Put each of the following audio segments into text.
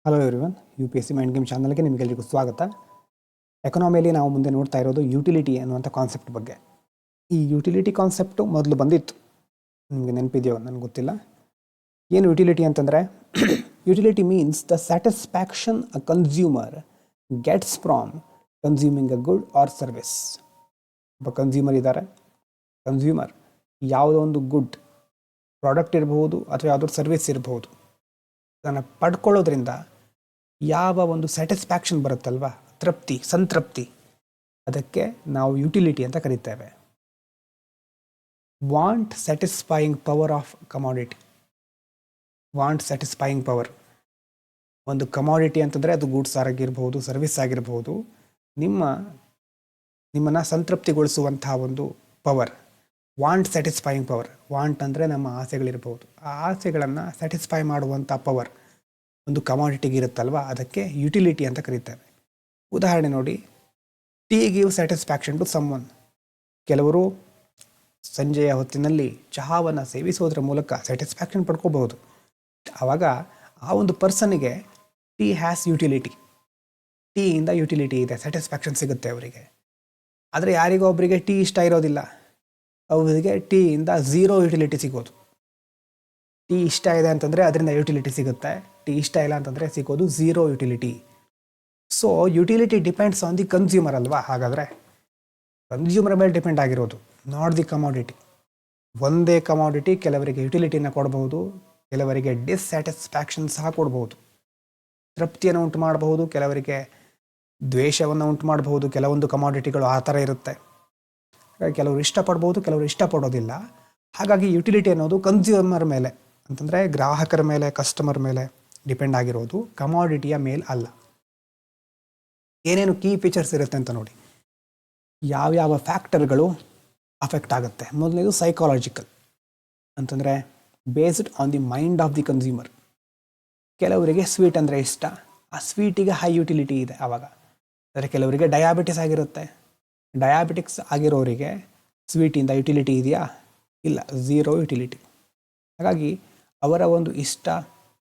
Hello everyone, UPSC mind game ಚಾನಲ್ಗೆ ನಿಮಗೆಲ್ಲರಿಗೂ ಸ್ವಾಗತ. ಎಕನಾಮಿಯಲ್ಲಿ ನಾವು ಮುಂದೆ ನೋಡ್ತಾ ಇರೋದು ಯುಟಿಲಿಟಿ ಅನ್ನುವಂಥ ಕಾನ್ಸೆಪ್ಟ್ ಬಗ್ಗೆ. ಈ ಯುಟಿಲಿಟಿ ಕಾನ್ಸೆಪ್ಟು ಮೊದಲು ಬಂದಿತ್ತು, ನಿಮಗೆ ನೆನಪಿದೆಯೋ ನನಗೆ ಗೊತ್ತಿಲ್ಲ. ಏನು ಯುಟಿಲಿಟಿ ಅಂತಂದರೆ, utility means the satisfaction a consumer gets from consuming a good or service. ಒಬ್ಬ ಕನ್ಸ್ಯೂಮರ್ ಇದ್ದಾರೆ. ಕನ್ಸ್ಯೂಮರ್ ಯಾವುದೋ ಒಂದು ಗುಡ್ ಪ್ರಾಡಕ್ಟ್ ಇರಬಹುದು ಅಥವಾ ಯಾವುದೋ ಸರ್ವಿಸ್ ಇರಬಹುದು, ಅದನ್ನು ಪಡ್ಕೊಳ್ಳೋದ್ರಿಂದ ಯಾವ ಒಂದು ಸ್ಯಾಟಿಸ್ಫ್ಯಾಕ್ಷನ್ ಬರುತ್ತಲ್ವ, ತೃಪ್ತಿ, ಸಂತೃಪ್ತಿ, ಅದಕ್ಕೆ ನಾವು ಯುಟಿಲಿಟಿ ಅಂತ ಕರೀತೇವೆ. Want satisfying power of commodity. Want satisfying power, ಒಂದು ಕಮಾಡಿಟಿ ಅಂತಂದರೆ ಅದು ಗೂಡ್ಸ್ ಆಗಿರ್ಬೋದು, ಸರ್ವಿಸ್ ಆಗಿರ್ಬೋದು, ನಿಮ್ಮನ್ನು ಸಂತೃಪ್ತಿಗೊಳಿಸುವಂತಹ ಒಂದು power. Want satisfying power. Want ಅಂದರೆ ನಮ್ಮ ಆಸೆಗಳಿರ್ಬೋದು, ಆ ಆಸೆಗಳನ್ನು ಸ್ಯಾಟಿಸ್ಫೈ ಮಾಡುವಂಥ ಪವರ್ ಒಂದು ಕಮಾಡಿಟಿಗೆ ಇರುತ್ತಲ್ವ, ಅದಕ್ಕೆ ಯುಟಿಲಿಟಿ ಅಂತ ಕರೀತೇವೆ. ಉದಾಹರಣೆ ನೋಡಿ, tea give satisfaction to someone. ಕೆಲವರು ಸಂಜೆಯ ಹೊತ್ತಿನಲ್ಲಿ ಚಹಾವನ್ನು ಸೇವಿಸೋದ್ರ ಮೂಲಕ ಸ್ಯಾಟಿಸ್ಫ್ಯಾಕ್ಷನ್ ಪಡ್ಕೋಬಹುದು. ಆವಾಗ ಆ ಒಂದು ಪರ್ಸನ್ನಿಗೆ ಟೀ ಹ್ಯಾಸ್ ಯುಟಿಲಿಟಿ. ಟೀಯಿಂದ ಯುಟಿಲಿಟಿ ಇದೆ, ಸ್ಯಾಟಿಸ್ಫ್ಯಾಕ್ಷನ್ ಸಿಗುತ್ತೆ ಅವರಿಗೆ. ಆದರೆ ಯಾರಿಗೋ ಒಬ್ಬರಿಗೆ ಟೀ ಇಷ್ಟ ಇರೋದಿಲ್ಲ, ಅವರಿಗೆ ಟೀಯಿಂದ ಝೀರೋ ಯುಟಿಲಿಟಿ ಸಿಗೋದು. ಟೀ ಇಷ್ಟ ಇದೆ ಅಂತಂದರೆ ಅದರಿಂದ ಯುಟಿಲಿಟಿ ಸಿಗುತ್ತೆ, ಟೀ ಇಷ್ಟ ಇಲ್ಲ ಅಂತಂದರೆ ಸಿಗೋದು zero utility. So utility depends on the consumer ಅಲ್ವಾ. ಹಾಗಾದರೆ ಕನ್ಸ್ಯೂಮರ್ ಮೇಲೆ ಡಿಪೆಂಡ್ ಆಗಿರೋದು, ನಾಟ್ ದಿ ಕಮಾಡಿಟಿ. ಒಂದೇ ಕಮಾಡಿಟಿ ಕೆಲವರಿಗೆ ಯುಟಿಲಿಟಿನ ಕೊಡಬಹುದು, ಕೆಲವರಿಗೆ ಡಿಸ್ಸ್ಯಾಟಿಸ್ಫ್ಯಾಕ್ಷನ್ ಸಹ ಕೊಡಬಹುದು. ತೃಪ್ತಿಯನ್ನು ಉಂಟು ಮಾಡಬಹುದು, ಕೆಲವರಿಗೆ ದ್ವೇಷವನ್ನು ಉಂಟು ಮಾಡಬಹುದು. ಕೆಲವೊಂದು ಕಮಾಡಿಟಿಗಳು ಆ ಥರ ಇರುತ್ತೆ. ಕೆಲವರು ಇಷ್ಟಪಡ್ಬೋದು, ಕೆಲವರು ಇಷ್ಟಪಡೋದಿಲ್ಲ. ಹಾಗಾಗಿ ಯುಟಿಲಿಟಿ ಅನ್ನೋದು ಕನ್ಸ್ಯೂಮರ್ ಮೇಲೆ, ಅಂತಂದರೆ ಗ್ರಾಹಕರ ಮೇಲೆ, ಕಸ್ಟಮರ್ ಮೇಲೆ ಡಿಪೆಂಡ್ ಆಗಿರೋದು, ಕಮಾಡಿಟಿಯ ಮೇಲೆ ಅಲ್ಲ. ಏನೇನು ಕೀ ಫೀಚರ್ಸ್ ಇರುತ್ತೆ ಅಂತ ನೋಡಿ. ಯಾವ್ಯಾವ ಫ್ಯಾಕ್ಟರ್ಗಳು ಅಫೆಕ್ಟ್ ಆಗುತ್ತೆ. ಮೊದಲನೇದು ಸೈಕಾಲಜಿಕಲ್, ಅಂತಂದರೆ based on the mind of the consumer. ಕೆಲವರಿಗೆ ಸ್ವೀಟ್ ಅಂದರೆ ಇಷ್ಟ, ಆ ಸ್ವೀಟಿಗೆ ಹೈ ಯುಟಿಲಿಟಿ ಇದೆ ಆವಾಗ. ಅಂದರೆ ಕೆಲವರಿಗೆ ಡಯಾಬಿಟಿಸ್ ಆಗಿರುತ್ತೆ, ಡಯಾಬಿಟಿಕ್ಸ್ ಆಗಿರೋರಿಗೆ ಸ್ವೀಟಿಂದ ಯುಟಿಲಿಟಿ ಇದೆಯಾ? ಇಲ್ಲ, ಝೀರೋ ಯುಟಿಲಿಟಿ. ಹಾಗಾಗಿ ಅವರ ಒಂದು ಇಷ್ಟ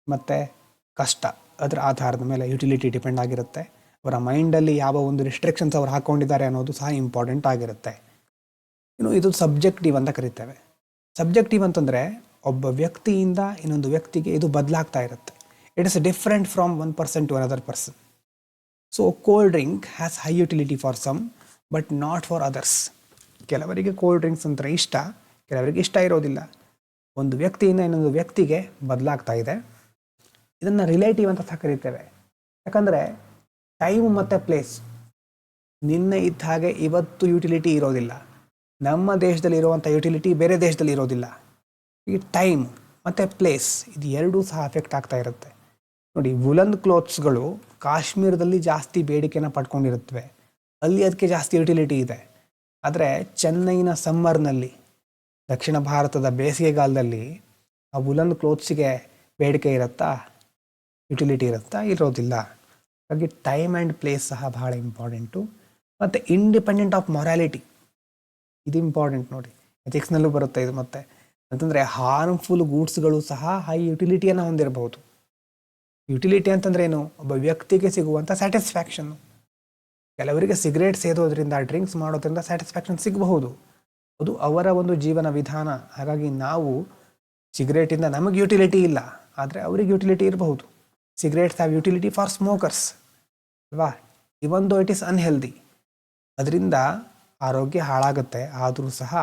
ಮತ್ತು ಕಷ್ಟ ಅದರ ಆಧಾರದ ಮೇಲೆ ಯುಟಿಲಿಟಿ ಡಿಪೆಂಡ್ ಆಗಿರುತ್ತೆ. ಅವರ ಮೈಂಡಲ್ಲಿ ಯಾವ ಒಂದು ರಿಸ್ಟ್ರಿಕ್ಷನ್ಸ್ ಅವ್ರು ಹಾಕ್ಕೊಂಡಿದ್ದಾರೆ ಅನ್ನೋದು ಸಹ ಇಂಪಾರ್ಟೆಂಟ್ ಆಗಿರುತ್ತೆ. ಇನ್ನು ಇದು ಸಬ್ಜೆಕ್ಟಿವ್ ಅಂತ ಕರಿತೇವೆ. ಸಬ್ಜೆಕ್ಟಿವ್ ಅಂತಂದರೆ ಒಬ್ಬ ವ್ಯಕ್ತಿಯಿಂದ ಇನ್ನೊಂದು ವ್ಯಕ್ತಿಗೆ ಇದು ಬದಲಾಗ್ತಾ ಇರುತ್ತೆ. It is different from one person to another person. So cold drink has high utility for some but not for others. ಕೆಲವರಿಗೆ ಕೋಲ್ಡ್ ಡ್ರಿಂಕ್ಸ್ ಅಂದರೆ ಇಷ್ಟ, ಕೆಲವರಿಗೆ ಇಷ್ಟ ಇರೋದಿಲ್ಲ. ಒಂದು ವ್ಯಕ್ತಿಯಿಂದ ಇನ್ನೊಂದು ವ್ಯಕ್ತಿಗೆ ಬದಲಾಗ್ತಾ ಇದೆ. ಇದನ್ನು ರಿಲೇಟಿವ್ ಅಂತ ಸಹ ಕರಿತೇವೆ. ಯಾಕಂದರೆ ಟೈಮ್ ಮತ್ತು ಪ್ಲೇಸ್, ನಿನ್ನೆ ಇದ್ದ ಹಾಗೆ ಇವತ್ತು ಯುಟಿಲಿಟಿ ಇರೋದಿಲ್ಲ. ನಮ್ಮ ದೇಶದಲ್ಲಿ ಇರುವಂಥ ಯುಟಿಲಿಟಿ ಬೇರೆ ದೇಶದಲ್ಲಿ ಇರೋದಿಲ್ಲ. ಈ ಟೈಮ್ ಮತ್ತು ಪ್ಲೇಸ್ ಇದು ಎರಡೂ ಸಹ ಅಫೆಕ್ಟ್ ಆಗ್ತಾ ಇರುತ್ತೆ. ನೋಡಿ, ವುಲನ್ ಕ್ಲೋತ್ಸ್ಗಳು ಕಾಶ್ಮೀರದಲ್ಲಿ ಜಾಸ್ತಿ ಬೇಡಿಕೆನ ಪಡ್ಕೊಂಡಿರುತ್ತವೆ, ಅಲ್ಲಿ ಅದಕ್ಕೆ ಜಾಸ್ತಿ ಯುಟಿಲಿಟಿ ಇದೆ. ಆದರೆ ಚೆನ್ನೈನ ಸಮ್ಮರ್ನಲ್ಲಿ, ದಕ್ಷಿಣ ಭಾರತದ ಬೇಸಿಗೆಗಾಲದಲ್ಲಿ ಆ ವುಲನ್ ಕ್ಲೋತ್ಸಿಗೆ ಬೇಡಿಕೆ ಇರುತ್ತಾ? ಯುಟಿಲಿಟಿ ಇರುತ್ತಾ? ಇರೋದಿಲ್ಲ. ಹಾಗಾಗಿ ಟೈಮ್ ಆ್ಯಂಡ್ ಪ್ಲೇಸ್ ಸಹ ಬಹಳ ಇಂಪಾರ್ಟೆಂಟು. ಮತ್ತು ಇಂಡಿಪೆಂಡೆಂಟ್ ಆಫ್ ಮೊರಾಲಿಟಿ, ಇದು ಇಂಪಾರ್ಟೆಂಟ್ ನೋಡಿ. ಎಥಿಕ್ಸ್ನಲ್ಲೂ ಬರುತ್ತೆ ಇದು. ಮತ್ತು ಅಂತಂದರೆ ಹಾರ್ಮ್ಫುಲ್ ಗೂಡ್ಸ್ಗಳು ಸಹ ಹೈ ಯುಟಿಲಿಟಿಯನ್ನು ಹೊಂದಿರಬಹುದು. ಯುಟಿಲಿಟಿ ಅಂತಂದರೆ ಏನು? ಒಬ್ಬ ವ್ಯಕ್ತಿಗೆ ಸಿಗುವಂಥ ಸ್ಯಾಟಿಸ್ಫ್ಯಾಕ್ಷನ್ನು. ಕೆಲವರಿಗೆ ಸಿಗರೇಟ್ ಸೇದೋದ್ರಿಂದ, ಡ್ರಿಂಕ್ಸ್ ಮಾಡೋದ್ರಿಂದ ಸ್ಯಾಟಿಸ್ಫ್ಯಾಕ್ಷನ್ ಸಿಗಬಹುದು, ಅದು ಅವರ ಒಂದು ಜೀವನ ವಿಧಾನ. ಹಾಗಾಗಿ ನಾವು ಸಿಗರೇಟಿಂದ ನಮಗೆ ಯುಟಿಲಿಟಿ ಇಲ್ಲ, ಆದರೆ ಅವರಿಗೆ ಯುಟಿಲಿಟಿ ಇರಬಹುದು. Cigarettes have utility for smokers ಅಲ್ವಾ? ಇವನ್ ದೋ ಇಟ್ ಈಸ್ ಅನ್ಹೆಲ್ದಿ, ಅದರಿಂದ ಆರೋಗ್ಯ ಹಾಳಾಗುತ್ತೆ, ಆದರೂ ಸಹ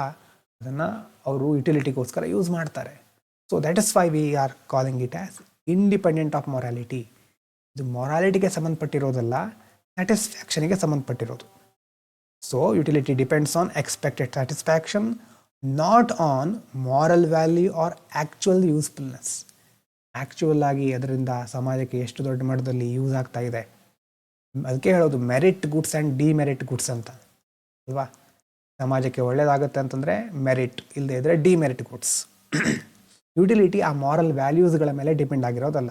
ಅದನ್ನು ಅವರು ಯುಟಿಲಿಟಿಗೋಸ್ಕರ ಯೂಸ್ ಮಾಡ್ತಾರೆ. So that is why we are calling it as independent of morality. ಇದು ಮೊರಾಲಿಟಿಗೆ ಸಂಬಂಧಪಟ್ಟಿರೋದಲ್ಲ, ಸ್ಯಾಟಿಸ್ಫ್ಯಾಕ್ಷನಿಗೆ ಸಂಬಂಧಪಟ್ಟಿರೋದು. So utility depends on expected satisfaction, not on moral value or actual usefulness. Actual ಆಗಿ ಅದರಿಂದ ಸಮಾಜಕ್ಕೆ ಎಷ್ಟು ದೊಡ್ಡ ಮಟ್ಟದಲ್ಲಿ ಯೂಸ್ ಆಗ್ತಾ ಇದೆ. ಅದಕ್ಕೆ ಹೇಳೋದು merit goods and demerit goods ಅಂತ ಅಲ್ವಾ? ಸಮಾಜಕ್ಕೆ ಒಳ್ಳೆಯದಾಗುತ್ತೆ ಅಂತಂದರೆ ಮೆರಿಟ್, ಇಲ್ಲದೆ ಇದ್ದರೆ ಡಿಮೆರಿಟ್ ಗುಡ್ಸ್. ಯುಟಿಲಿಟಿ ಆ ಮಾರಲ್ ವ್ಯಾಲ್ಯೂಸ್ಗಳ ಮೇಲೆ ಡಿಪೆಂಡ್ ಆಗಿರೋದಲ್ಲ.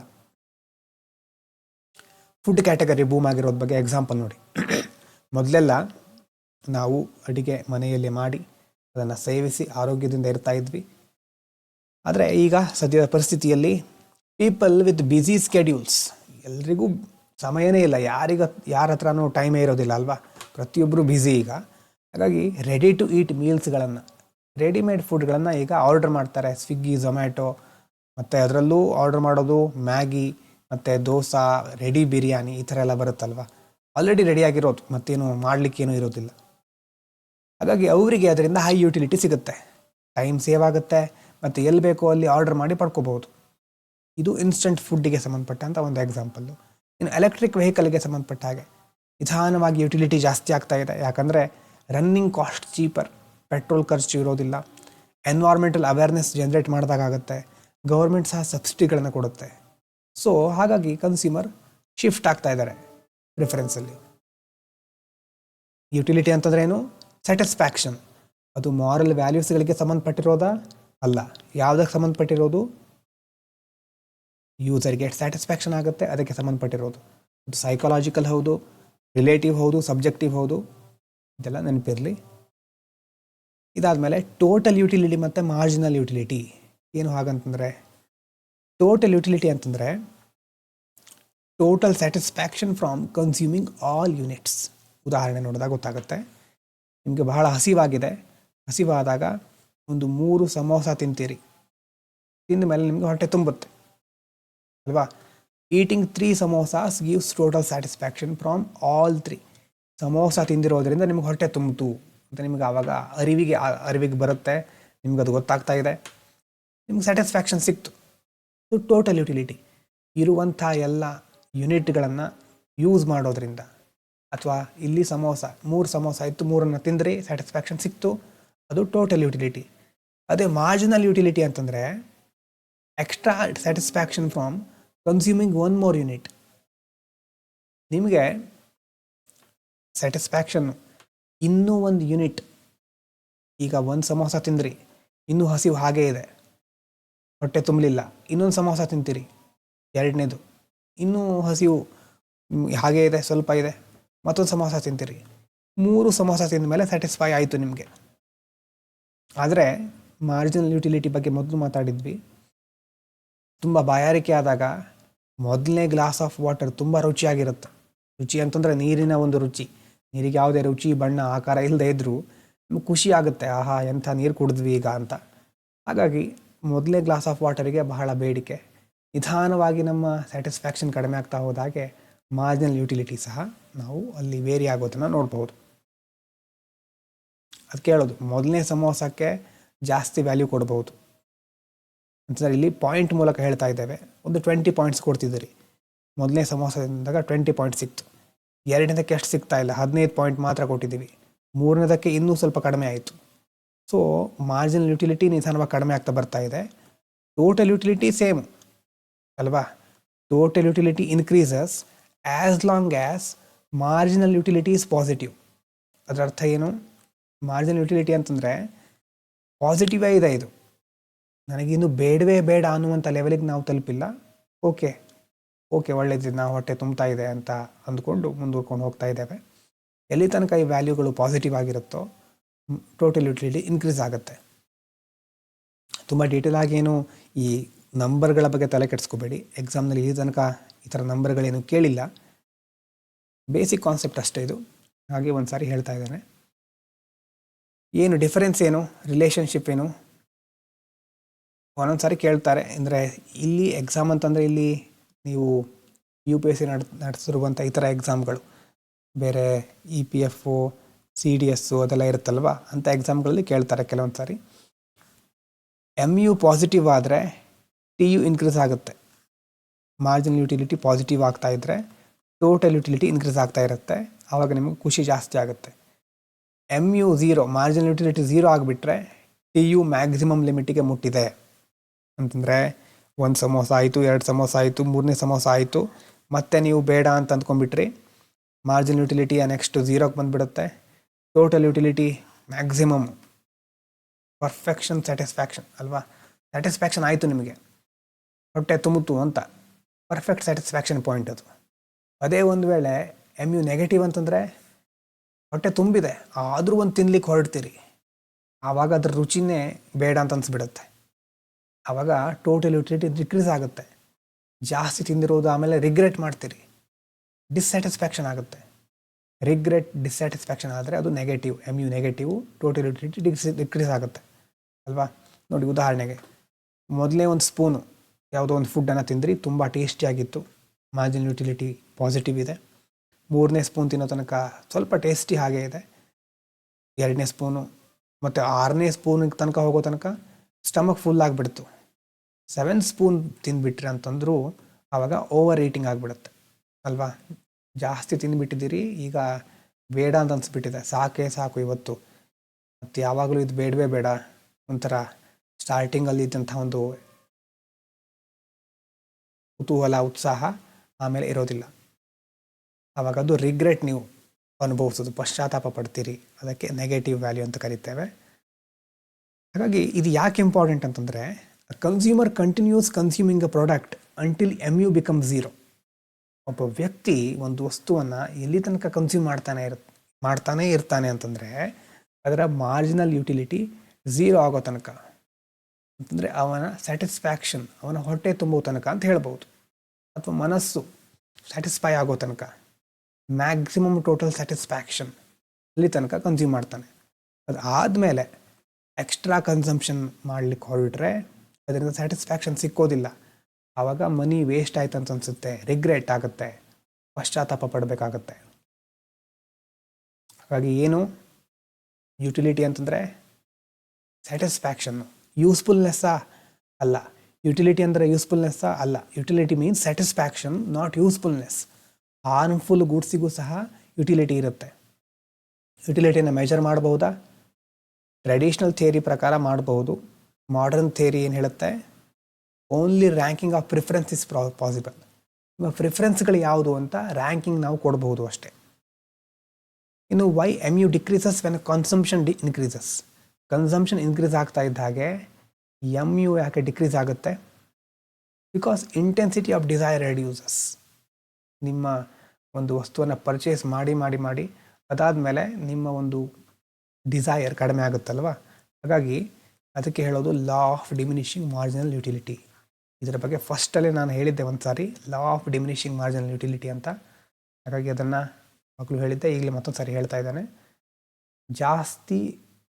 ಫುಡ್ ಕ್ಯಾಟಗರಿ ಬೂಮ್ ಆಗಿರೋದ್ರ ಬಗ್ಗೆ ಎಕ್ಸಾಂಪಲ್ ನೋಡಿ. ಮೊದಲೆಲ್ಲ ನಾವು ಅಡುಗೆ ಮನೆಯಲ್ಲಿ ಮಾಡಿ ಅದನ್ನು ಸೇವಿಸಿ ಆರೋಗ್ಯದಿಂದ ಇರ್ತಾ ಇದ್ವಿ. ಆದರೆ ಈಗ ಸದ್ಯದ ಪರಿಸ್ಥಿತಿಯಲ್ಲಿ ಪೀಪಲ್ ವಿತ್ ಬ್ಯುಸಿ ಸ್ಕೆಡ್ಯೂಲ್ಸ್, ಎಲ್ರಿಗೂ ಸಮಯನೇ ಇಲ್ಲ, ಯಾರ ಹತ್ರನೂ ಟೈಮೇ ಇರೋದಿಲ್ಲ ಅಲ್ವಾ, ಪ್ರತಿಯೊಬ್ಬರು ಬ್ಯುಸಿ ಈಗ. ಹಾಗಾಗಿ ರೆಡಿ ಟು ಈಟ್ ಮೀಲ್ಸ್ಗಳನ್ನು, ರೆಡಿಮೇಡ್ ಫುಡ್ಗಳನ್ನು ಈಗ ಆರ್ಡರ್ ಮಾಡ್ತಾರೆ. ಸ್ವಿಗ್ಗಿ, ಝೊಮ್ಯಾಟೊ, ಮತ್ತು ಅದರಲ್ಲೂ ಆರ್ಡರ್ ಮಾಡೋದು ಮ್ಯಾಗಿ ಮತ್ತು ದೋಸೆ, ರೆಡಿ ಬಿರಿಯಾನಿ ಈ ಥರ ಎಲ್ಲ ಬರುತ್ತಲ್ವ, ಆಲ್ರೆಡಿ ರೆಡಿಯಾಗಿರೋದು, ಮತ್ತೇನು ಮಾಡಲಿಕ್ಕೇನು ಇರೋದಿಲ್ಲ. ಹಾಗಾಗಿ ಅವರಿಗೆ ಅದರಿಂದ ಹೈ ಯುಟಿಲಿಟಿ ಸಿಗುತ್ತೆ, ಟೈಮ್ ಸೇವ್ ಆಗುತ್ತೆ, ಮತ್ತು ಎಲ್ಲಿ ಬೇಕೋ ಅಲ್ಲಿ ಆರ್ಡರ್ ಮಾಡಿ ಪಡ್ಕೋಬೋದು. ಇದು ಇನ್ಸ್ಟಂಟ್ ಫುಡ್ಡಿಗೆ ಸಂಬಂಧಪಟ್ಟಂಥ ಒಂದು ಎಕ್ಸಾಂಪಲ್ಲು. ಇನ್ನು ಎಲೆಕ್ಟ್ರಿಕ್ ವೆಹಿಕಲ್ಗೆ ಸಂಬಂಧಪಟ್ಟ ಹಾಗೆ ನಿಧಾನವಾಗಿ ಯುಟಿಲಿಟಿ ಜಾಸ್ತಿ ಆಗ್ತಾ ಇದೆ. ಯಾಕಂದರೆ ರನ್ನಿಂಗ್ ಕಾಸ್ಟ್ ಚೀಪರ್, ಪೆಟ್ರೋಲ್ ಖರ್ಚು ಇರೋದಿಲ್ಲ, ಎನ್ವೈರ್ಮೆಂಟಲ್ ಅವೇರ್ನೆಸ್ ಜನ್ರೇಟ್ ಮಾಡಿದಾಗುತ್ತೆ, ಗೌರ್ಮೆಂಟ್ ಸಹ ಸಬ್ಸಿಡಿಗಳನ್ನು ಕೊಡುತ್ತೆ. ಸೊ ಹಾಗಾಗಿ ಕನ್ಸ್ಯೂಮರ್ ಶಿಫ್ಟ್ ಆಗ್ತಾ ಇದ್ದಾರೆ ಪ್ರಿಫರೆನ್ಸಲ್ಲಿ. ಯುಟಿಲಿಟಿ ಅಂತಂದ್ರೆ ಏನು? ಸ್ಯಾಟಿಸ್ಫ್ಯಾಕ್ಷನ್. ಅದು ಮಾರಲ್ ವ್ಯಾಲ್ಯೂಸ್ಗಳಿಗೆ ಸಂಬಂಧಪಟ್ಟಿರೋದಾ? ಅಲ್ಲ. ಯಾವುದಕ್ಕೆ ಸಂಬಂಧಪಟ್ಟಿರೋದು? ಯೂಸರ್ಗೆ ಸ್ಯಾಟಿಸ್ಫ್ಯಾಕ್ಷನ್ ಆಗುತ್ತೆ, ಅದಕ್ಕೆ ಸಂಬಂಧಪಟ್ಟಿರೋದು. ಅದು ಸೈಕಾಲಜಿಕಲ್ ಹೌದು, ರಿಲೇಟಿವ್ ಹೌದು, ಸಬ್ಜೆಕ್ಟಿವ್ ಹೌದು, ಇದೆಲ್ಲ ನೆನಪಿರಲಿ. ಇದಾದಮೇಲೆ ಟೋಟಲ್ ಯುಟಿಲಿಟಿ ಮತ್ತು ಮಾರ್ಜಿನಲ್ ಯುಟಿಲಿಟಿ ಏನು ಹಾಗಂತಂದರೆ, ಟೋಟಲ್ ಯುಟಿಲಿಟಿ ಅಂತಂದರೆ total satisfaction from consuming all units. ಉದಾಹರಣೆ ನೋಡಿದಾಗ ಗೊತ್ತಾಗುತ್ತೆ. ನಿಮಗೆ ಬಹಳ ಹಸಿವಾದಾಗ ಒಂದು 3 ಸಮೋಸ ತಿಂತೀರಿ, ತಿಂದ ಮೇಲೆ ನಿಮಗೆ ಹೊಟ್ಟೆ ತುಂಬುತ್ತೆ ಅಲ್ವಾ. Eating 3 samosas gives total satisfaction from all 3. Samosa ತಿಂದಿರೋದ್ರಿಂದ ನಿಮ್ಗೆ ಹೊಟ್ಟೆ ತುಂಬಿತು ಅಂತ ನಿಮ್ಗೆ ಆವಾಗ ಅರಿವಿಗೆ ಬರುತ್ತೆ, ನಿಮ್ಗೆ ಅದು ಗೊತ್ತಾಗ್ತಾ ಇದೆ, ನಿಮ್ಗೆ ಸ್ಯಾಟಿಸ್ಫ್ಯಾಕ್ಷನ್ ಸಿಕ್ತು. ಇದು ಟೋಟಲ್ ಯುಟಿಲಿಟಿ. ಇರುವಂಥ ಎಲ್ಲ ಯೂನಿಟ್ಗಳನ್ನು ಯೂಸ್ ಮಾಡೋದ್ರಿಂದ, ಅಥವಾ ಇಲ್ಲಿ 3 ಸಮೋಸ ಇತ್ತು, 3 ತಿಂದ್ರಿ, ಸ್ಯಾಟಿಸ್ಫ್ಯಾಕ್ಷನ್ ಸಿಕ್ತು, ಅದು ಟೋಟಲ್ ಯುಟಿಲಿಟಿ. ಅದೇ ಮಾರ್ಜಿನಲ್ ಯುಟಿಲಿಟಿ ಅಂತಂದರೆ extra satisfaction from consuming 1 more unit. ನಿಮಗೆ ಸ್ಯಾಟಿಸ್ಫ್ಯಾಕ್ಷನ್ ಇನ್ನೂ 1 ಯೂನಿಟ್, ಈಗ 1 ಸಮೋಸ ತಿಂದ್ರಿ, ಇನ್ನೂ ಹಸಿವು ಹಾಗೇ ಇದೆ, ಹೊಟ್ಟೆ ತುಂಬಲಿಲ್ಲ, ಇನ್ನೊಂದು ಸಮೋಸ ತಿಂತೀರಿ, 2ನೇದು, ಇನ್ನೂ ಹಸಿವು ಹಾಗೇ ಇದೆ, ಸ್ವಲ್ಪ ಇದೆ, ಮತ್ತೊಂದು ಸಮೋಸ ತಿಂತೀರಿ, 3 ಸಮೋಸ ತಿಂದ ಮೇಲೆ ಸ್ಯಾಟಿಸ್ಫೈ ಆಯಿತು ನಿಮಗೆ. ಆದರೆ ಮಾರ್ಜಿನಲ್ ಯುಟಿಲಿಟಿ ಬಗ್ಗೆ ಮೊದಲು ಮಾತಾಡಿದ್ವಿ. ತುಂಬ ಬಾಯಾರಿಕೆ ಆದಾಗ ಮೊದಲನೇ ಗ್ಲಾಸ್ ಆಫ್ ವಾಟರ್ ತುಂಬ ರುಚಿಯಾಗಿರುತ್ತೆ. ರುಚಿ ಅಂತಂದರೆ ನೀರಿನ ಒಂದು ರುಚಿ. ನೀರಿಗೆ ಯಾವುದೇ ರುಚಿ, ಬಣ್ಣ, ಆಕಾರ ಇಲ್ಲದೆ ಇದ್ದರೂ ನಮ್ಗೆ ಖುಷಿ ಆಗುತ್ತೆ, ಆಹಾ ಎಂಥ ನೀರು ಕುಡಿದ್ವಿ ಈಗ ಅಂತ. ಹಾಗಾಗಿ ಮೊದಲನೇ ಗ್ಲಾಸ್ ಆಫ್ ವಾಟರಿಗೆ ಬಹಳ ಬೇಡಿಕೆ. ನಿಧಾನವಾಗಿ ನಮ್ಮ ಸ್ಯಾಟಿಸ್ಫ್ಯಾಕ್ಷನ್ ಕಡಿಮೆ ಆಗ್ತಾ ಹೋದಾಗೆ ಮಾರ್ಜಿನಲ್ ಯುಟಿಲಿಟಿ ಸಹ ನಾವು ಅಲ್ಲಿ ವೇರಿ ಆಗೋದನ್ನು ನೋಡ್ಬೋದು. ಅದು ಕೇಳೋದು, ಮೊದಲನೇ ಸಮೋಸಕ್ಕೆ ಜಾಸ್ತಿ ವ್ಯಾಲ್ಯೂ ಕೊಡ್ಬೋದು ಅಂತಂದರೆ ಇಲ್ಲಿ ಪಾಯಿಂಟ್ ಮೂಲಕ ಹೇಳ್ತಾ ಇದ್ದೇವೆ. ಒಂದು 20 ಪಾಯಿಂಟ್ಸ್ ಕೊಡ್ತಿದ್ದೀರಿ, ಮೊದಲನೇ ಸಮೋಸದಿಂದಾಗ 20 ಪಾಯಿಂಟ್ ಸಿಕ್ತು. 2ನೇದಕ್ಕೆ ಎಷ್ಟು ಸಿಗ್ತಾ ಇಲ್ಲ, 15 ಪಾಯಿಂಟ್ ಮಾತ್ರ ಕೊಟ್ಟಿದ್ದೀವಿ. 3ನೇದಕ್ಕೆ ಇನ್ನೂ ಸ್ವಲ್ಪ ಕಡಿಮೆ ಆಯಿತು. ಸೊ ಮಾರ್ಜಿನಲ್ ಯುಟಿಲಿಟಿ ನಿಧಾನವಾಗಿ ಕಡಿಮೆ ಆಗ್ತಾ ಬರ್ತಾ ಇದೆ. ಟೋಟಲ್ ಯುಟಿಲಿಟಿ ಸೇಮ್ ಅಲ್ವಾ. Total utility increases as long as marginal utility is positive. ಅದರ ಅರ್ಥ ಏನು? ಮಾರ್ಜಿನಲ್ ಯುಟಿಲಿಟಿ ಅಂತಂದರೆ ಪಾಸಿಟಿವೇ ಇದೆ, ಇದು ನನಗಿನ್ನು ಬೇಡವೇ ಬೇಡ ಅನ್ನುವಂಥ ಲೆವೆಲಿಗೆ ನಾವು ತಲುಪಿಲ್ಲ, ಓಕೆ ಒಳ್ಳೇದಿದೆ, ನಾವು ಹೊಟ್ಟೆ ತುಂಬ್ತಾ ಇದೆ ಅಂತ ಅಂದ್ಕೊಂಡು ಮುಂದೂಡ್ಕೊಂಡು ಹೋಗ್ತಾ ಇದ್ದೇವೆ. ಎಲ್ಲಿ ತನಕ ಈ ವ್ಯಾಲ್ಯೂಗಳು ಪಾಸಿಟಿವ್ ಆಗಿರುತ್ತೋ ಟೋಟಲ್ ಯುಟಿಲಿಟಿ ಇನ್ಕ್ರೀಸ್ ಆಗುತ್ತೆ. ತುಂಬ ಡೀಟೇಲ್ ಆಗೇನು ಈ ನಂಬರ್ಗಳ ಬಗ್ಗೆ ತಲೆ ಕೆಡಿಸ್ಕೋಬೇಡಿ, ಎಕ್ಸಾಮ್ನಲ್ಲಿ ಈ ತನಕ ಈ ಥರ ನಂಬರ್ಗಳೇನು ಕೇಳಿಲ್ಲ, ಬೇಸಿಕ್ ಕಾನ್ಸೆಪ್ಟ್ ಅಷ್ಟೇ ಇದು. ಹಾಗೆ ಒಂದು ಸಾರಿ ಹೇಳ್ತಾ ಇದ್ದೇನೆ. ಏನು ಡಿಫರೆನ್ಸ್, ಏನು ರಿಲೇಷನ್ಶಿಪ್, ಏನು ಒಂದೊಂದು ಸಾರಿ ಕೇಳ್ತಾರೆ. ಅಂದರೆ ಇಲ್ಲಿ ಎಕ್ಸಾಮ್ ಅಂತಂದರೆ ಇಲ್ಲಿ ನೀವು UPSC ನಡೆಸಿರುವಂಥ ಈ ಥರ ಎಕ್ಸಾಮ್ಗಳು, ಬೇರೆ EPF, CDS ಅದೆಲ್ಲ ಇರುತ್ತಲ್ವ, ಅಂಥ ಎಕ್ಸಾಮ್ಗಳಲ್ಲಿ ಕೇಳ್ತಾರೆ ಕೆಲವೊಂದು ಸಾರಿ. MU ಪಾಸಿಟಿವ್ ಆದರೆ TU ಇನ್ಕ್ರೀಸ್ ಆಗುತ್ತೆ. ಮಾರ್ಜಿನಲ್ ಯುಟಿಲಿಟಿ ಪಾಸಿಟಿವ್ ಆಗ್ತಾ ಇದ್ದರೆ ಟೋಟಲ್ ಯುಟಿಲಿಟಿ ಇನ್ಕ್ರೀಸ್ ಆಗ್ತಾ ಇರುತ್ತೆ, ಆವಾಗ ನಿಮಗೆ ಖುಷಿ ಜಾಸ್ತಿ ಆಗುತ್ತೆ. MU 0, ಮಾರ್ಜಿನಲ್ ಯುಟಿಲಿಟಿ 0 ಆಗಿಬಿಟ್ರೆ TU ಮ್ಯಾಕ್ಸಿಮಮ್ ಲಿಮಿಟಿಗೆ ಮುಟ್ಟಿದೆ ಅಂತಂದರೆ 1 ಸಮೋಸ ಆಯಿತು, 2 ಸಮೋಸ ಆಯಿತು, 3ನೇ ಸಮೋಸ ಆಯಿತು, ಮತ್ತೆ ನೀವು ಬೇಡ ಅಂತ ಅಂದ್ಕೊಂಡ್ಬಿಟ್ರಿ, ಮಾರ್ಜಿನಲ್ ಯುಟಿಲಿಟಿ ನೆಕ್ಸ್ಟ್ 0ಗೆ ಬಂದುಬಿಡುತ್ತೆ. Total utility maximum, perfection satisfaction ಅಲ್ವಾ. ಸ್ಯಾಟಿಸ್ಫ್ಯಾಕ್ಷನ್ ಆಯಿತು, ನಿಮಗೆ ಹೊಟ್ಟೆ ತುಂಬಿತು ಅಂತ, ಪರ್ಫೆಕ್ಟ್ ಸ್ಯಾಟಿಸ್ಫ್ಯಾಕ್ಷನ್ ಪಾಯಿಂಟ್ ಅದು. ಅದೇ ಒಂದು ವೇಳೆ MU ನೆಗೆಟಿವ್ ಅಂತಂದರೆ ಹೊಟ್ಟೆ ತುಂಬಿದೆ ಆದರೂ ಒಂದು ತಿನ್ಲಿಕ್ಕೆ ಹೊರಡ್ತೀರಿ, ಆವಾಗ ಅದ್ರ ರುಚಿನೇ ಬೇಡ ಅಂತ ಅನಿಸ್ಬಿಡುತ್ತೆ. ಆವಾಗ ಟೋಟಲ್ ಯುಟಿಲಿಟಿ ಡಿಕ್ರೀಸ್ ಆಗುತ್ತೆ. ಜಾಸ್ತಿ ತಿಂದಿರೋದು ಆಮೇಲೆ ರಿಗ್ರೆಟ್ ಮಾಡ್ತೀರಿ, ಡಿಸ್ಸ್ಯಾಟಿಸ್ಫ್ಯಾಕ್ಷನ್ ಆಗುತ್ತೆ. ರಿಗ್ರೆಟ್ ಡಿಸ್ಸ್ಯಾಟಿಸ್ಫ್ಯಾಕ್ಷನ್ ಆದರೆ ಅದು negative, MU negative, total utility decrease ಆಗುತ್ತೆ ಅಲ್ವಾ. ನೋಡಿ ಉದಾಹರಣೆಗೆ, ಮೊದಲೇ ಒಂದು ಸ್ಪೂನು ಯಾವುದೋ ಒಂದು ಫುಡ್ಡನ್ನು ತಿಂದ್ರಿ, ತುಂಬ ಟೇಸ್ಟಿಯಾಗಿತ್ತು, ಮಾರ್ಜಿನಲ್ ಯುಟಿಲಿಟಿ ಪಾಸಿಟಿವ್ ಇದೆ. 3ನೇ ಸ್ಪೂನ್ ತಿನ್ನೋ ತನಕ ಸ್ವಲ್ಪ ಟೇಸ್ಟಿ ಹಾಗೇ ಇದೆ. 2ನೇ ಸ್ಪೂನು ಮತ್ತು 6ನೇ ಸ್ಪೂನಿಗೆ ತನಕ ಹೋಗೋ ತನಕ ಸ್ಟಮಕ್ ಫುಲ್ ಆಗಿಬಿಡ್ತು. 7 ಸ್ಪೂನ್ ತಿಂದುಬಿಟ್ರಿ ಅಂತಂದರೂ ಆವಾಗ ಓವರ್ ಈಟಿಂಗ್ ಆಗಿಬಿಡುತ್ತೆ ಅಲ್ವಾ. ಜಾಸ್ತಿ ತಿಂದುಬಿಟ್ಟಿದ್ದೀರಿ, ಈಗ ಬೇಡ ಅಂತ ಅನಿಸ್ಬಿಟ್ಟಿದೆ, ಸಾಕೇ ಸಾಕು ಇವತ್ತು, ಮತ್ತು ಯಾವಾಗಲೂ ಇದು ಬೇಡವೇ ಬೇಡ, ಒಂಥರ ಸ್ಟಾರ್ಟಿಂಗಲ್ಲಿ ಇದ್ದಂಥ ಒಂದು ಕುತೂಹಲ ಉತ್ಸಾಹ ಆಮೇಲೆ ಇರೋದಿಲ್ಲ. ಆವಾಗ ಅದು ರಿಗ್ರೆಟ್ ನೀವು ಅನುಭವಿಸೋದು, ಪಶ್ಚಾತ್ತಾಪ ಪಡ್ತೀರಿ, ಅದಕ್ಕೆ ನೆಗೆಟಿವ್ ವ್ಯಾಲ್ಯೂ ಅಂತ ಕರಿತೇವೆ. ಹಾಗಾಗಿ ಇದು ಯಾಕೆ ಇಂಪಾರ್ಟೆಂಟ್ ಅಂತಂದರೆ, consumer continues consuming a product until MU become 0. ಒಬ್ಬ ವ್ಯಕ್ತಿ ಒಂದು ವಸ್ತುವನ್ನು ಎಲ್ಲಿ ತನಕ ಕನ್ಸ್ಯೂಮ್ ಮಾಡ್ತಾನೇ ಇರ್ತಾನೆ ಅಂತಂದರೆ ಅದರ ಮಾರ್ಜಿನಲ್ ಯುಟಿಲಿಟಿ 0 ಆಗೋ ತನಕ, ಅಂತಂದರೆ ಅವನ ಸ್ಯಾಟಿಸ್ಫ್ಯಾಕ್ಷನ್, ಅವನ ಹೊಟ್ಟೆ ತುಂಬೋ ತನಕ ಅಂತ ಹೇಳ್ಬೋದು, ಅಥವಾ ಮನಸ್ಸು ಸ್ಯಾಟಿಸ್ಫೈ ಆಗೋ ತನಕ, ಮ್ಯಾಕ್ಸಿಮಮ್ ಟೋಟಲ್ ಸ್ಯಾಟಿಸ್ಫ್ಯಾಕ್ಷನ್ ಅಲ್ಲಿ ತನಕ ಕನ್ಸ್ಯೂಮ್ ಮಾಡ್ತಾನೆ. ಅದು ಆದಮೇಲೆ ಎಕ್ಸ್ಟ್ರಾ ಕನ್ಸಂಪ್ಷನ್ ಮಾಡಲಿಕ್ಕೆ ಹೊರಟ್ರೆ ಅದರಿಂದ ಸ್ಯಾಟಿಸ್ಫ್ಯಾಕ್ಷನ್ ಸಿಕ್ಕೋದಿಲ್ಲ. ಆವಾಗ ಮನಿ ವೇಸ್ಟ್ ಆಯ್ತು ಅಂತ ಅನಿಸುತ್ತೆ, ರಿಗ್ರೆಟ್ ಆಗುತ್ತೆ, ಪಶ್ಚಾತ್ತಾಪ ಪಡಬೇಕಾಗತ್ತೆ. ಹಾಗಾಗಿ ಏನು ಯುಟಿಲಿಟಿ ಅಂತಂದರೆ ಸ್ಯಾಟಿಸ್ಫ್ಯಾಕ್ಷನ್ನು. ಯೂಸ್ಫುಲ್ನೆಸ್ಸಾ ಅಲ್ಲ. ಯುಟಿಲಿಟಿ ಅಂದರೆ ಯೂಸ್ಫುಲ್ನೆಸ್ಸಾ ಅಲ್ಲ. Utility means satisfaction, not usefulness. Harmful ಗೂಡ್ಸಿಗೂ ಸಹ ಯುಟಿಲಿಟಿ ಇರುತ್ತೆ. ಯುಟಿಲಿಟಿನ ಮೆಜರ್ ಮಾಡಬಹುದಾ? ಟ್ರೆಡಿಷ್ನಲ್ ಥಿಯರಿ ಪ್ರಕಾರ ಮಾಡಬಹುದು. ಮಾಡರ್ನ್ ಥಿಯರಿ ಏನು ಹೇಳುತ್ತೆ, only ranking of preference is possible. ನಿಮ್ಮ ಪ್ರಿಫರೆನ್ಸ್ಗಳು ಯಾವುದು ಅಂತ ರ್ಯಾಂಕಿಂಗ್ ನಾವು ಕೊಡಬಹುದು ಅಷ್ಟೇ. ಇನ್ನು why MU decreases when consumption increases. Consumption increase ಆಗ್ತಾ ಇದ್ದ ಹಾಗೆ MU ಯಾಕೆ ಡಿಕ್ರೀಸ್ ಆಗುತ್ತೆ? Because intensity of desire reduces. ನಿಮ್ಮ ಒಂದು ವಸ್ತುವನ್ನು ಪರ್ಚೇಸ್ ಮಾಡಿ ಅದಾದಮೇಲೆ ನಿಮ್ಮ ಒಂದು ಡಿಸೈರ್ ಕಡಿಮೆ ಆಗುತ್ತಲ್ವ. ಹಾಗಾಗಿ ಅದಕ್ಕೆ ಹೇಳೋದು law of diminishing marginal utility. ಇದರ ಬಗ್ಗೆ ಫಸ್ಟಲ್ಲೇ ನಾನು ಹೇಳಿದ್ದೆ ಒಂದು ಸಾರಿ, law of diminishing marginal utility ಅಂತ. ಹಾಗಾಗಿ ಅದನ್ನು ಮಕ್ಕಳು ಹೇಳಿದ್ದೆ, ಈಗಲೇ ಮತ್ತೊಂದು ಸಾರಿ ಹೇಳ್ತಾ ಇದ್ದಾನೆ. ಜಾಸ್ತಿ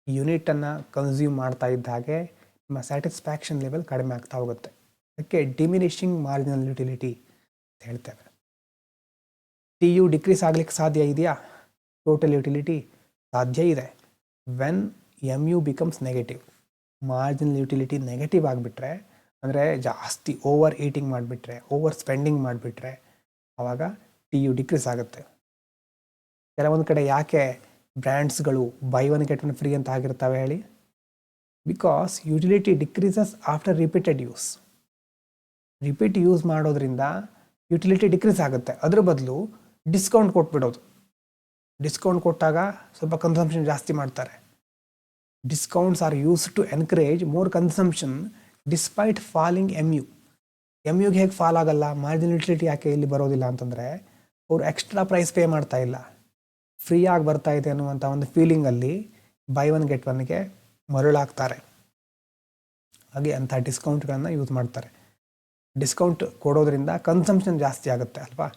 ಯೂನಿಟನ್ನು ಕನ್ಸ್ಯೂಮ್ ಮಾಡ್ತಾ ಇದ್ದ ಹಾಗೆ ನಿಮ್ಮ ಸ್ಯಾಟಿಸ್ಫ್ಯಾಕ್ಷನ್ ಲೆವೆಲ್ ಕಡಿಮೆ ಆಗ್ತಾ ಹೋಗುತ್ತೆ. ಅದಕ್ಕೆ ಡಿಮಿನಿಷಿಂಗ್ ಮಾರ್ಜಿನಲ್ ಯುಟಿಲಿಟಿ ಅಂತ ಹೇಳ್ತೇವೆ. TU ಡಿಕ್ರೀಸ್ ಆಗಲಿಕ್ಕೆ ಸಾಧ್ಯ ಇದೆಯಾ? ಟೋಟಲ್ ಯುಟಿಲಿಟಿ ಸಾಧ್ಯ ಇದೆ. When MU becomes negative. Marginal utility negative ಆಗಿಬಿಟ್ರೆ, ಅಂದರೆ ಜಾಸ್ತಿ ಓವರ್ ಈಟಿಂಗ್ ಮಾಡಿಬಿಟ್ರೆ, ಓವರ್ ಸ್ಪೆಂಡಿಂಗ್ ಮಾಡಿಬಿಟ್ರೆ ಆವಾಗ TU ಡಿಕ್ರೀಸ್ ಆಗುತ್ತೆ. ಕೆಲವೊಂದು ಕಡೆ ಯಾಕೆ ಬ್ರ್ಯಾಂಡ್ಸ್ಗಳು ಬೈ 1 get 1 ಫ್ರೀ ಅಂತ ಆಗಿರ್ತವೆ ಹೇಳಿ? Because utility decreases after repeated use. Repeat use ಮಾಡೋದ್ರಿಂದ ಯುಟಿಲಿಟಿ ಡಿಕ್ರೀಸ್ ಆಗುತ್ತೆ. ಅದ್ರ ಬದಲು ಡಿಸ್ಕೌಂಟ್ ಕೊಟ್ಬಿಡೋದು. ಡಿಸ್ಕೌಂಟ್ ಕೊಟ್ಟಾಗ ಸ್ವಲ್ಪ ಕನ್ಸಂಪ್ಷನ್ ಜಾಸ್ತಿ ಮಾಡ್ತಾರೆ. Discounts are used to encourage more consumption despite falling MU. MUಗೆ ಹೇಗೆ ಫಾಲ್ ಆಗಲ್ಲ, ಮಾರ್ಜಿನಲ್ ಯುಟಿಲಿಟಿ ಯಾಕೆ ಇಲ್ಲಿ ಬರೋದಿಲ್ಲ ಅಂತಂದರೆ, ಅವರು ಎಕ್ಸ್ಟ್ರಾ ಪ್ರೈಸ್ ಪೇ ಮಾಡ್ತಾ ಇಲ್ಲ, ಫ್ರೀಯಾಗಿ ಬರ್ತಾ ಇದೆ ಅನ್ನುವಂಥ ಒಂದು ಫೀಲಿಂಗಲ್ಲಿ ಬೈ 1 get 1ಗೆ ಮರಳಾಗ್ತಾರೆ. ಹಾಗೆ ಅಂಥ ಡಿಸ್ಕೌಂಟ್ಗಳನ್ನು ಯೂಸ್ ಮಾಡ್ತಾರೆ. ಡಿಸ್ಕೌಂಟ್ ಕೊಡೋದ್ರಿಂದ ಕನ್ಸಂಪ್ಷನ್ ಜಾಸ್ತಿ ಆಗುತ್ತೆ ಅಲ್ವಾ.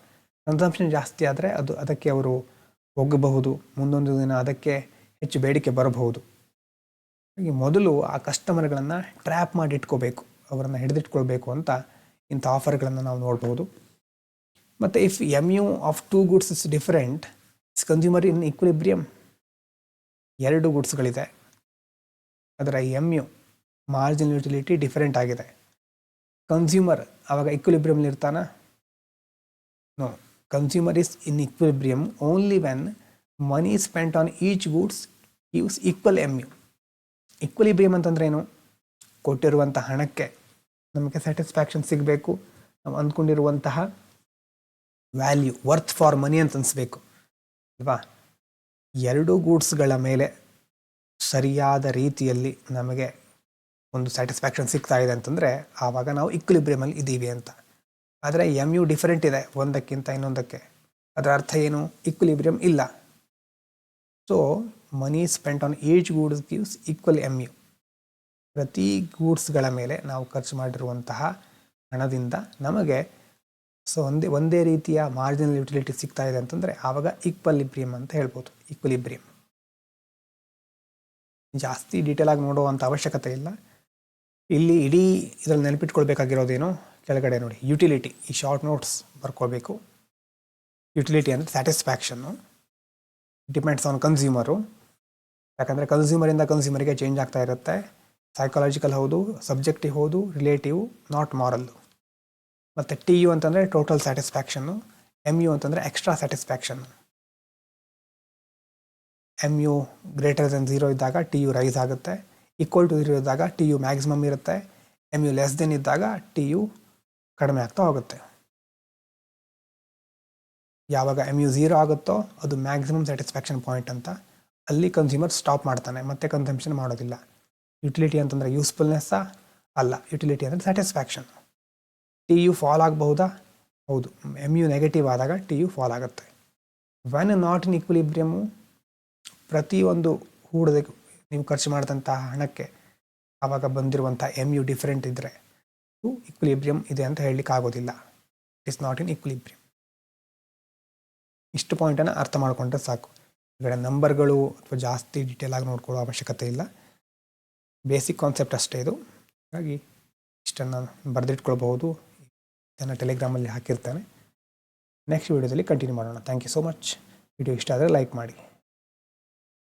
ಕನ್ಸಂಪ್ಷನ್ ಜಾಸ್ತಿ ಆದರೆ ಅದಕ್ಕೆ ಅವರು ಒಗ್ಗಬಹುದು, ಮುಂದೊಂದು ದಿನ ಅದಕ್ಕೆ ಹೆಚ್ಚು ಬೇಡಿಕೆ ಬರಬಹುದು. ಹಾಗೆ ಮೊದಲು ಆ ಕಸ್ಟಮರ್ಗಳನ್ನು ಟ್ರ್ಯಾಪ್ ಮಾಡಿ ಇಟ್ಕೋಬೇಕು, ಅವರನ್ನು ಹಿಡಿದಿಟ್ಕೊಳ್ಬೇಕು ಅಂತ ಇಂಥ ಆಫರ್ಗಳನ್ನು ನಾವು ನೋಡ್ಬೋದು. ಮತ್ತು if MU of 2 goods is different, is consumer in equilibrium. 2 ಗೂಡ್ಸ್ಗಳಿದೆ, ಅದರ MU ಮಾರ್ಜಿನಲ್ ಯುಟಿಲಿಟಿ ಡಿಫರೆಂಟ್ ಆಗಿದೆ. ಕನ್ಸ್ಯೂಮರ್ ಆವಾಗ ಈಕ್ವಿಲಿಬ್ರಿಯಮ್ಲಿ ಇರ್ತಾನ? No. Consumer is in equilibrium only when money spent on each goods gives equal MU. Equilibrium ಅಂತಂದ್ರೆ ಏನು? ಕೊಟ್ಟಿರುವಂಥ ಹಣಕ್ಕೆ ನಮಗೆ ಸ್ಯಾಟಿಸ್ಫ್ಯಾಕ್ಷನ್ ಸಿಗಬೇಕು, ನಾವು ಅಂದ್ಕೊಂಡಿರುವಂತಹ ವ್ಯಾಲ್ಯೂ, ವರ್ತ್ ಫಾರ್ ಮನಿ ಅಂತ ಅನಿಸ್ಬೇಕು ಅಲ್ವಾ. 2 ಗೂಡ್ಸ್ಗಳ ಮೇಲೆ ಸರಿಯಾದ ರೀತಿಯಲ್ಲಿ ನಮಗೆ ಒಂದು ಸ್ಯಾಟಿಸ್ಫ್ಯಾಕ್ಷನ್ ಸಿಗ್ತಾ ಇದೆ ಅಂತಂದರೆ ಆವಾಗ ನಾವು ಈಕ್ವಿಲಿಬ್ರಿಯಮಲ್ಲಿ ಇದ್ದೀವಿ ಅಂತ. ಆದರೆ MU ಡಿಫರೆಂಟ್ ಇದೆ ಒಂದಕ್ಕಿಂತ ಇನ್ನೊಂದಕ್ಕೆ, ಅದರ ಅರ್ಥ ಏನು? ಈಕ್ವಿಲಿಬ್ರಿಯಮ್ ಇಲ್ಲ. So money spent on each goods gives equal MU. ಪ್ರತಿ ಗೂಡ್ಸ್ಗಳ ಮೇಲೆ ನಾವು ಖರ್ಚು ಮಾಡಿರುವಂತಹ ಹಣದಿಂದ ನಮಗೆ ಸೊ ಒಂದೇ ರೀತಿಯ ಮಾರ್ಜಿನಲ್ ಯುಟಿಲಿಟಿ ಸಿಗ್ತಾ ಇದೆ ಅಂತಂದರೆ ಆವಾಗ ಈಕ್ವಲಿಬ್ರಿಯಮ್ ಅಂತ ಹೇಳ್ಬೋದು. ಈಕ್ವಲಿಬ್ರಿಯಮ್ ಜಾಸ್ತಿ ಡೀಟೇಲ್ ಆಗಿ ನೋಡುವಂಥ ಅವಶ್ಯಕತೆ ಇಲ್ಲ. ಇಲ್ಲಿ ಇಡೀ ಇದರಲ್ಲಿ ನೆನಪಿಟ್ಕೊಳ್ಬೇಕಾಗಿರೋದೇನು ಕೆಳಗಡೆ ನೋಡಿ, ಯುಟಿಲಿಟಿ. ಈ ಶಾರ್ಟ್ ನೋಟ್ಸ್ ಬರ್ಕೋಬೇಕು. ಯುಟಿಲಿಟಿ ಅಂದರೆ ಸ್ಯಾಟಿಸ್ಫ್ಯಾಕ್ಷನ್ನು ಡಿಪೆಂಡ್ಸ್ ಆನ್ ಕನ್ಸ್ಯೂಮರು. ಯಾಕಂದರೆ ಕನ್ಸ್ಯೂಮರಿಂದ ಕನ್ಸ್ಯೂಮರಿಗೆ ಚೇಂಜ್ ಆಗ್ತಾ ಇರುತ್ತೆ. ಸೈಕಾಲಜಿಕಲ್ ಹೌದು, ಸಬ್ಜೆಕ್ಟಿವ್ ಹೌದು, ರಿಲೇಟಿವ್, ನಾಟ್ ಮಾರಲ್. ಮತ್ತು ಟಿ ಯು ಅಂತಂದರೆ ಟೋಟಲ್ ಸ್ಯಾಟಿಸ್ಫ್ಯಾಕ್ಷನ್ನು, ಎಮ್ ಯು ಅಂತಂದರೆ extra satisfaction. M U greater than 0 ಇದ್ದಾಗ ಟಿ ಯು ರೈಸ್ ಆಗುತ್ತೆ, ಈಕ್ವಲ್ ಟು 0 ಇದ್ದಾಗ ಟಿ ಯು ಮ್ಯಾಕ್ಸಿಮಮ್ ಇರುತ್ತೆ, ಎಮ್ ಯು ಲೆಸ್ ದೆನ್ ಇದ್ದಾಗ ಟಿ ಯು ಕಡಿಮೆ ಆಗ್ತಾ ಹೋಗುತ್ತೆ. ಯಾವಾಗ ಎಮ್ ಯು 0 ಆಗುತ್ತೋ ಅದು ಮ್ಯಾಕ್ಸಿಮಮ್ ಸ್ಯಾಟಿಸ್ಫ್ಯಾಕ್ಷನ್ ಪಾಯಿಂಟ್ ಅಂತ, ಅಲ್ಲಿ ಕನ್ಸ್ಯೂಮರ್ ಸ್ಟಾಪ್ ಮಾಡ್ತಾನೆ, ಮತ್ತೆ ಕನ್ಸಂಪ್ಷನ್ ಮಾಡೋದಿಲ್ಲ. ಯುಟಿಲಿಟಿ ಅಂತಂದರೆ ಯೂಸ್ಫುಲ್ನೆಸ್ಸಾ? ಅಲ್ಲ, ಯುಟಿಲಿಟಿ ಅಂದರೆ ಸ್ಯಾಟಿಸ್ಫ್ಯಾಕ್ಷನ್. ಟಿ ಯು ಫಾಲ್ ಆಗಬಹುದಾ? ಹೌದು, ಎಮ್ ಯು ನೆಗೆಟಿವ್ ಆದಾಗ ಟಿ ಯು ಫಾಲ್ ಆಗುತ್ತೆ. ವೆನ್ ನಾಟ್ ಇನ್ ಈಕ್ವಿಲಿಬ್ರಿಯಮು, ಪ್ರತಿಯೊಂದು ಹೂಡೋದಕ್ಕೆ ನೀವು ಖರ್ಚು ಮಾಡಿದಂಥ ಹಣಕ್ಕೆ ಆವಾಗ ಬಂದಿರುವಂಥ ಎಮ್ ಯು ಡಿಫ್ರೆಂಟ್ ಇದ್ದರೆ ಈಕ್ವಿಲಿಬ್ರಿಯಮ್ ಇದೆ ಅಂತ ಹೇಳಲಿಕ್ಕೆ ಆಗೋದಿಲ್ಲ. It is not in equilibrium. ಇಷ್ಟು ಪಾಯಿಂಟನ್ನು ಅರ್ಥ ಮಾಡಿಕೊಂಡ್ರೆ ಸಾಕು. ಈ ಕಡೆ ನಂಬರ್ಗಳು ಅಥವಾ ಜಾಸ್ತಿ ಡೀಟೇಲ್ ಆಗಿ ನೋಡ್ಕೊಳ್ಳೋ ಅವಶ್ಯಕತೆ ಇಲ್ಲ. ಬೇಸಿಕ್ ಕಾನ್ಸೆಪ್ಟ್ ಅಷ್ಟೇ ಇದು. ಹಾಗಾಗಿ ಇಷ್ಟನ್ನು ಬರೆದಿಟ್ಕೊಳ್ಬಹುದು. ಇದನ್ನು ಟೆಲಿಗ್ರಾಮಲ್ಲಿ ಹಾಕಿರ್ತಾನೆ. ನೆಕ್ಸ್ಟ್ ವೀಡಿಯೋದಲ್ಲಿ ಕಂಟಿನ್ಯೂ ಮಾಡೋಣ. Thank you so much. Video ಇಷ್ಟ ಆದರೆ ಲೈಕ್ ಮಾಡಿ.